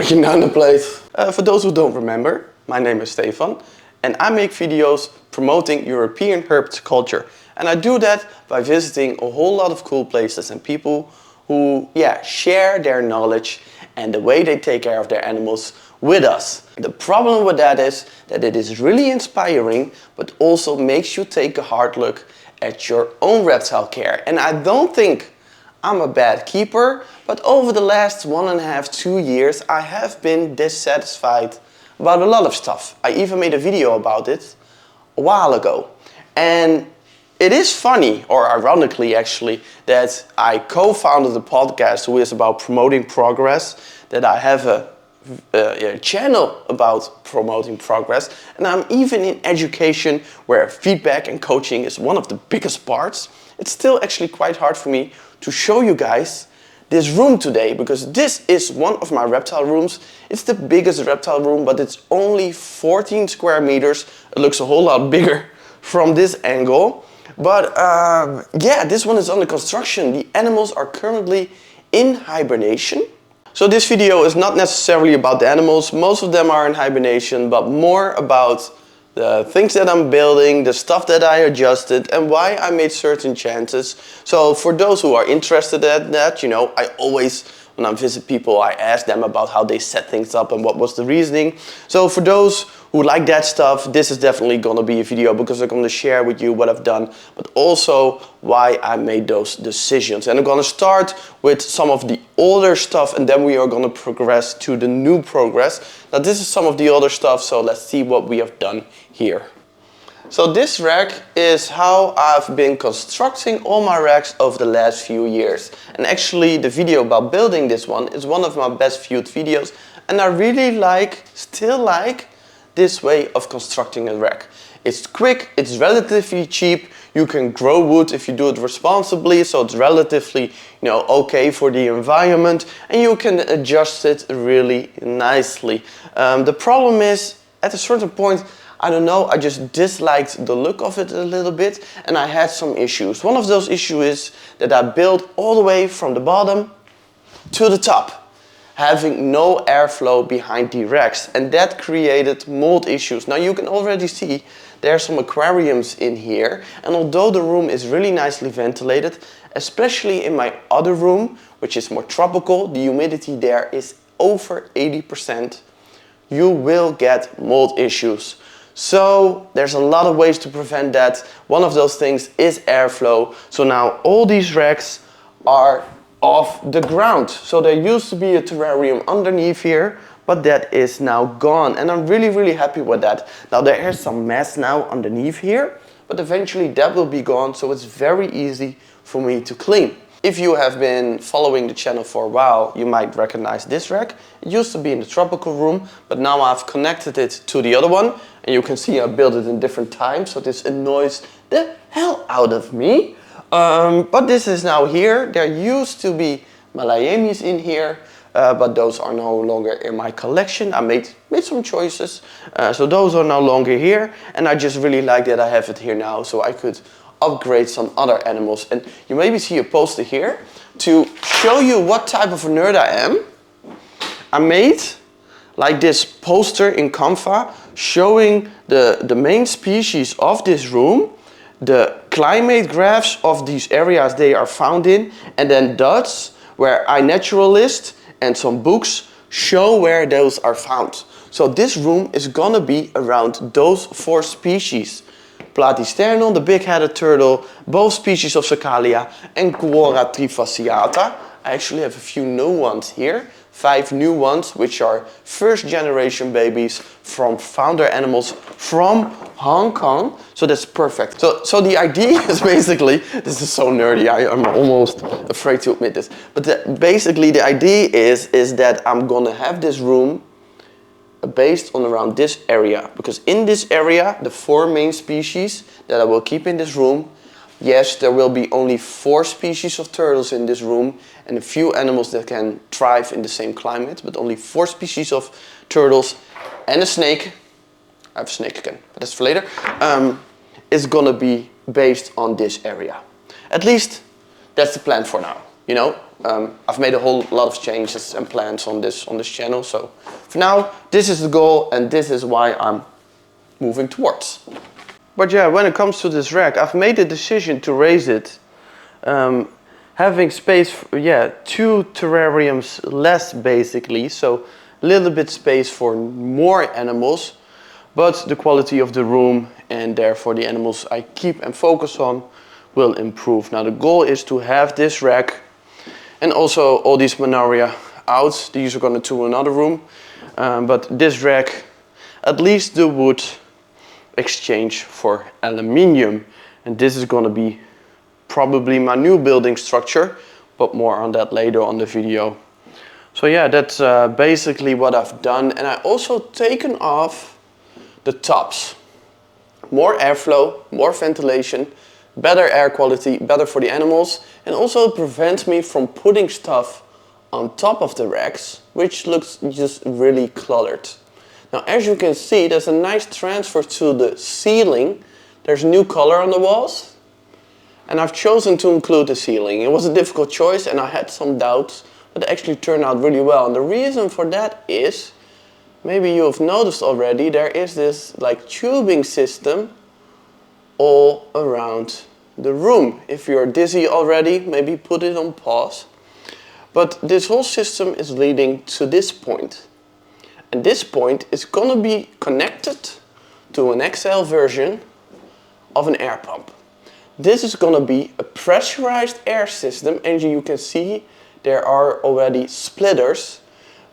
breaking down the place. For those who don't remember, my name is Stefan and I make videos promoting European herpetoculture. And I do that by visiting a whole lot of cool places and people who share their knowledge and the way they take care of their animals with us. The problem with that is that it is really inspiring, but also makes you take a hard look at your own reptile care. And I don't think I'm a bad keeper, but over the last 1.5 to 2 years, I have been dissatisfied about a lot of stuff. I even made a video about it a while ago. And it is funny, or ironically actually, that I co-founded a podcast who is about promoting progress, that I have a channel about promoting progress, and I'm even in education where feedback and coaching is one of the biggest parts. It's still actually quite hard for me to show you guys this room today, because this is one of my reptile rooms. It's the biggest reptile room, but it's only 14 square meters. It looks a whole lot bigger from this angle. But this one is under construction. The animals are currently in hibernation. So this video is not necessarily about the animals. Most of them are in hibernation, but more about the things that I'm building, the stuff that I adjusted, and why I made certain chances. So for those who are interested in that, I always, when I visit people, I ask them about how they set things up and what was the reasoning. So for those who like that stuff, this is definitely gonna be a video because I'm gonna share with you what I've done, but also why I made those decisions. And I'm gonna start with some of the older stuff and then we are gonna progress to the new progress. Now this is some of the older stuff, so let's see what we have done here. So this rack is how I've been constructing all my racks over the last few years. And actually the video about building this one is one of my best viewed videos, and I really still like this way of constructing a rack. It's quick, it's relatively cheap, you can grow wood if you do it responsibly, so it's relatively okay for the environment, and you can adjust it really nicely. The problem is, at a certain point, I don't know, I just disliked the look of it a little bit and I had some issues. One of those issues is that I built all the way from the bottom to the top, having no airflow behind the racks, and that created mold issues. Now you can already see there are some aquariums in here, and although the room is really nicely ventilated, especially in my other room, which is more tropical, the humidity there is over 80%, you will get mold issues. So there's a lot of ways to prevent that. One of those things is airflow. So now all these racks are off the ground. So there used to be a terrarium underneath here, but that is now gone. And I'm really, really happy with that. Now there is some mess now underneath here, but eventually that will be gone. So it's very easy for me to clean. If you have been following the channel for a while, you might recognize this rack. It used to be in the tropical room, but now I've connected it to the other one. And you can see I built it in different times, so this annoys the hell out of me. But this is now here. There used to be Malayamis in here, but those are no longer in my collection. I made some choices, so those are no longer here. And I just really like that I have it here now, so I could upgrade some other animals. And you maybe see a poster here to show you what type of a nerd I am. I made like this poster in Canva showing the main species of this room, the climate graphs of these areas they are found in, and then dots where iNaturalist and some books show where those are found. So this room is gonna be around those 4 species. Platysternon, the big-headed turtle, both species of Saccalia, and Quora trifasciata. I actually have a few new ones here. 5 new ones, which are first generation babies from founder animals from Hong Kong. So that's perfect. So the idea is basically, this is so nerdy, I'm almost afraid to admit this. But basically the idea is that I'm gonna have this room based on around this area. Because in this area, the 4 main species that I will keep in this room, yes, there will be only 4 species of turtles in this room and a few animals that can thrive in the same climate, but only 4 species of turtles and a snake. I have a snake again, but that's for later. Is gonna be based on this area. At least that's the plan for now. you know, I've made a whole lot of changes and plans on this channel. So for now, this is the goal and this is why I'm moving towards. But yeah, when it comes to this rack, I've made the decision to raise it, having space for, 2 terrariums less basically, so a little bit space for more animals, but the quality of the room and therefore the animals I keep and focus on will improve. Now the goal is to have this rack and also all these Manaria out. These are going to another room, but this rack, at least the wood exchange for aluminium, and this is going to be probably my new building structure, but more on that later on the video. So yeah, that's basically what I've done, and I also taken off the tops. More airflow, more ventilation, better air quality, better for the animals, and also it prevents me from putting stuff on top of the racks, which looks just really cluttered. Now as you can see, there's a nice transfer to the ceiling. There's new color on the walls, and I've chosen to include the ceiling. It was a difficult choice and I had some doubts, but it actually turned out really well. And the reason for that is, maybe you have noticed already, there is this like tubing system all around the room. If you're dizzy already, maybe put it on pause. But this whole system is leading to this point. And this point is gonna be connected to an XL version of an air pump. This is gonna be a pressurized air system, and you can see there are already splitters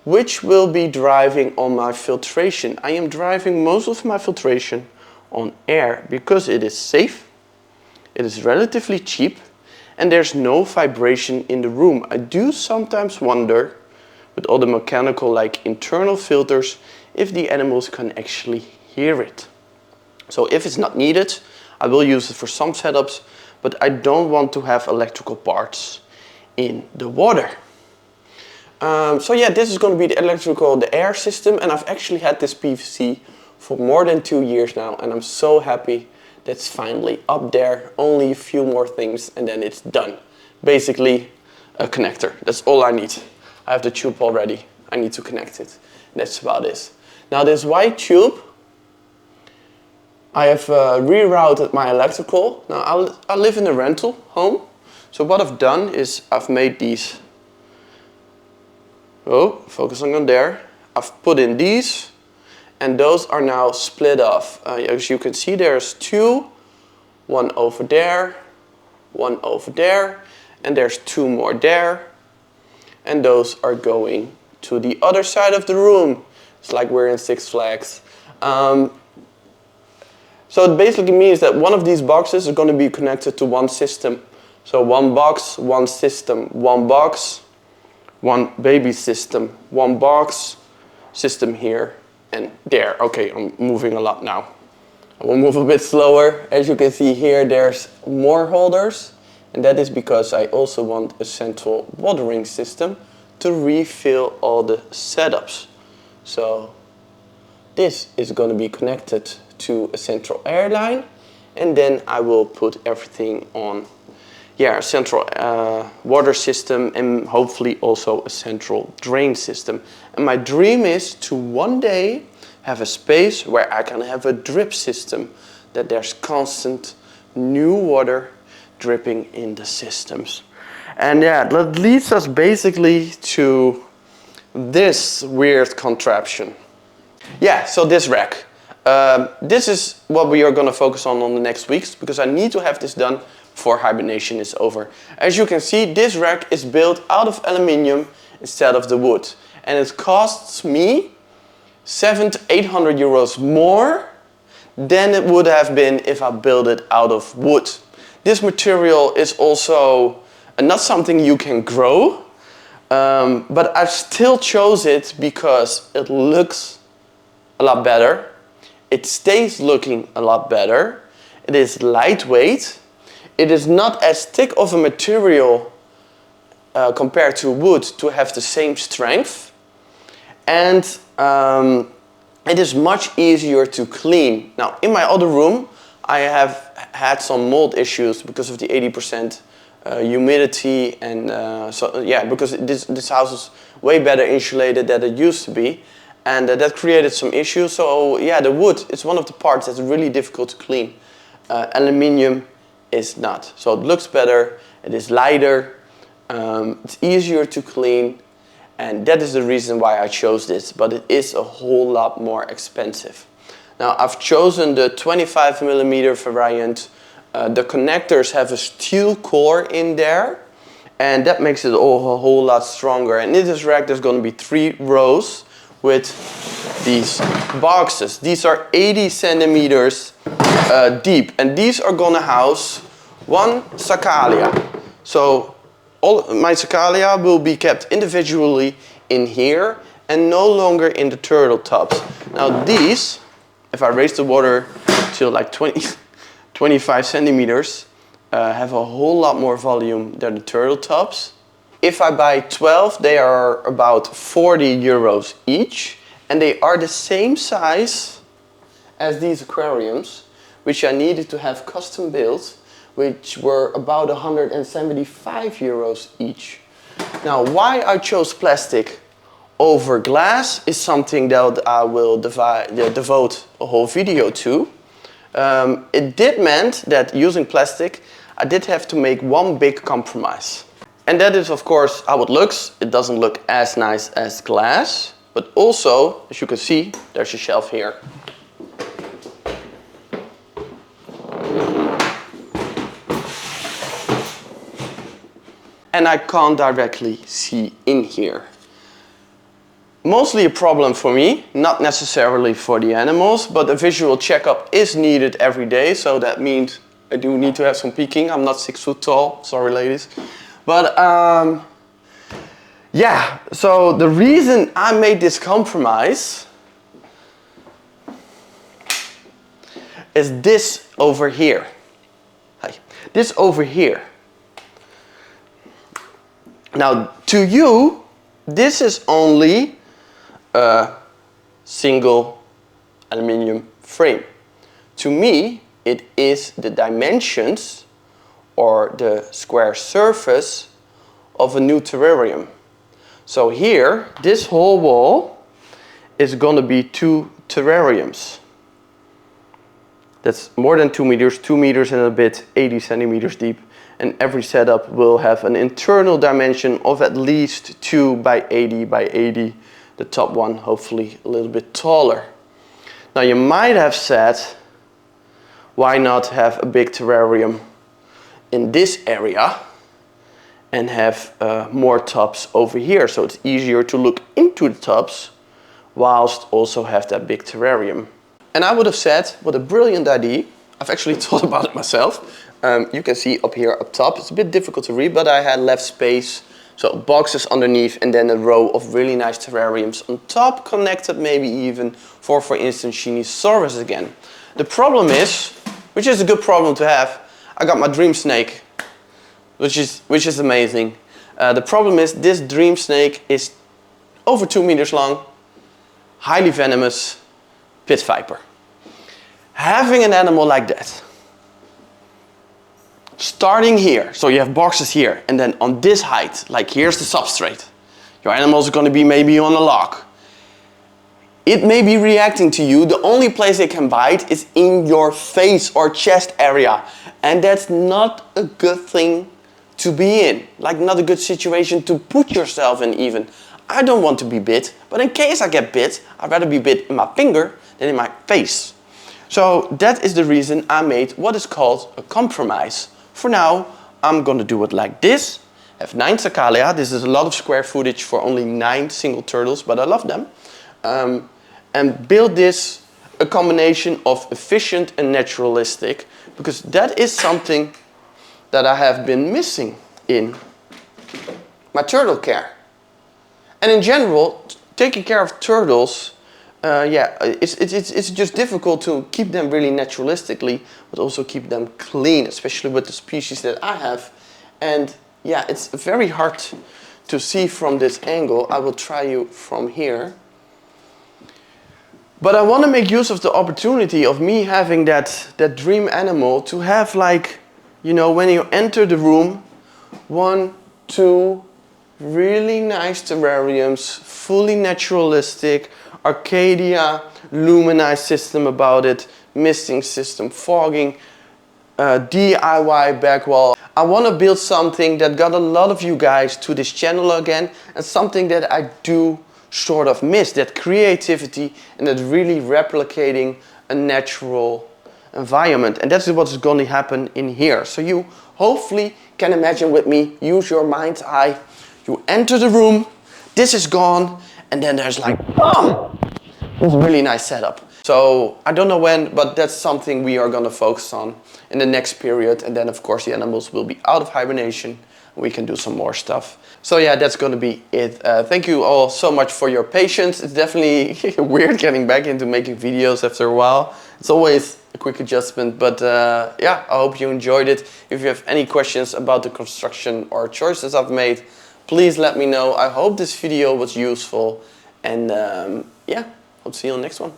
which will be driving on my filtration. I am driving most of my filtration on air because it is safe, it is relatively cheap, and there's no vibration in the room. I do sometimes wonder with all the mechanical like internal filters if the animals can actually hear it. So if it's not needed, I will use it for some setups, but I don't want to have electrical parts in the water. So yeah, this is going to be the air system, and I've actually had this PVC for more than 2 years now, and I'm so happy that's finally up there. Only a few more things and then it's done. Basically a connector, that's all I need. I have the tube already, I need to connect it. That's about it. Now this white tube, I have rerouted my electrical. Now I live in a rental home, so what I've done is I've made these, focusing on there, I've put in these, and those are now split off. As you can see, there's 2, one over there, one over there, and there's 2 more there, and those are going to the other side of the room. It's like we're in Six Flags. So it basically means that one of these boxes is going to be connected to one system. So one box, one system, one box, one baby system, one box, system here and there. Okay, I'm moving a lot now. I will move a bit slower. As you can see here, there's more holders, and that is because I also want a central watering system to refill all the setups. So this is going to be connected to a central air line, and then I will put everything on a central water system and hopefully also a central drain system. And my dream is to one day have a space where I can have a drip system, that there's constant new water dripping in the systems. And yeah, that leads us basically to this weird contraption. Yeah, so this rack. This is what we are going to focus on the next weeks, because I need to have this done before hibernation is over. As you can see, this rack is built out of aluminium instead of the wood, and it costs me 700 to 800 euros more than it would have been if I built it out of wood. This material is also not something you can grow, but I still chose it because it looks a lot better. It stays looking a lot better. It is lightweight. It is not as thick of a material compared to wood to have the same strength. And it is much easier to clean. Now, in my other room, I have had some mold issues because of the 80% humidity, and so yeah, because this house is way better insulated than it used to be, and that created some issues. So yeah, the wood is one of the parts that's really difficult to clean. Aluminium is not. So it looks better, it is lighter, it's easier to clean, and that is the reason why I chose this, but it is a whole lot more expensive. Now I've chosen the 25mm variant. The connectors have a steel core in there, and that makes it a whole lot stronger. And in this rack there's going to be 3 rows with these boxes. These are 80 centimeters deep, and these are going to house 1 Saccalia. So all my Saccalia will be kept individually in here and no longer in the turtle tubs. Now these, if I raise the water to like 25 centimeters, have a whole lot more volume than the turtle tubs. If I buy 12, they are about 40 euros each, and they are the same size as these aquariums, which I needed to have custom built, which were about 175 euros each. Now, why I chose plastic over glass is something that I will devote a whole video to. It did meant that using plastic, I did have to make one big compromise. And that is, of course, how it looks. It doesn't look as nice as glass, but also, as you can see, there's a shelf here. And I can't directly see in here. Mostly a problem for me, not necessarily for the animals, but a visual checkup is needed every day, so that means I do need to have some peeking. I'm not 6 foot tall, sorry ladies. But yeah, so the reason I made this compromise is this over here. This over here. Now, to you, this is only a single aluminium frame. To me, it is the dimensions or the square surface of a new terrarium. So here, this whole wall is going to be 2 terrariums. That's more than 2 meters, 2 meters and a bit, 80 centimeters deep. And every setup will have an internal dimension of at least 2 by 80 by 80. The top one hopefully a little bit taller. Now you might have said, why not have a big terrarium in this area and have more tubs over here, so it's easier to look into the tubs whilst also have that big terrarium. And I would have said, what a brilliant idea. I've actually thought about it myself. You can see up here up top, it's a bit difficult to read, but I had left space, so boxes underneath and then a row of really nice terrariums on top, connected maybe even for instance Shinisaurus again. The problem is, which is a good problem to have, I got my dream snake, which is amazing. The problem is this dream snake is over 2 meters long, highly venomous, pit viper. Having an animal like that, starting here, so you have boxes here, and then on this height, like here's the substrate. Your animals are going to be maybe on a log. It may be reacting to you. The only place it can bite is in your face or chest area. And that's not a good thing to be in. Like not a good situation to put yourself in even. I don't want to be bit, but in case I get bit, I'd rather be bit in my finger than in my face. So that is the reason I made what is called a compromise. For now, I'm going to do it like this. I have 9 Saccalia. This is a lot of square footage for only 9 single turtles, but I love them. And build this a combination of efficient and naturalistic, because that is something that I have been missing in my turtle care. And in general, taking care of turtles, it's just difficult to keep them really naturalistically, but also keep them clean, especially with the species that I have. And yeah, it's very hard to see from this angle. I will try you from here. But I want to make use of the opportunity of me having that dream animal to have, like, you know, when you enter the room, 1, 2 really nice terrariums, fully naturalistic, Arcadia, luminized system about it, misting system, fogging, DIY back wall. I want to build something that got a lot of you guys to this channel again, and something that I do sort of miss, that creativity and that really replicating a natural environment. And that's what's going to happen in here. So you hopefully can imagine with me, use your mind's eye, you enter the room, this is gone, and then there's like, oh, this really nice setup. So I don't know when, but that's something we are going to focus on in the next period. And then of course the animals will be out of hibernation. We can do some more stuff. So yeah, that's going to be it. Thank you all so much for your patience. It's definitely weird getting back into making videos after a while. It's always a quick adjustment, but yeah, I hope you enjoyed it. If you have any questions about the construction or choices I've made, please let me know. I hope this video was useful, and yeah, hope to see you on the next one.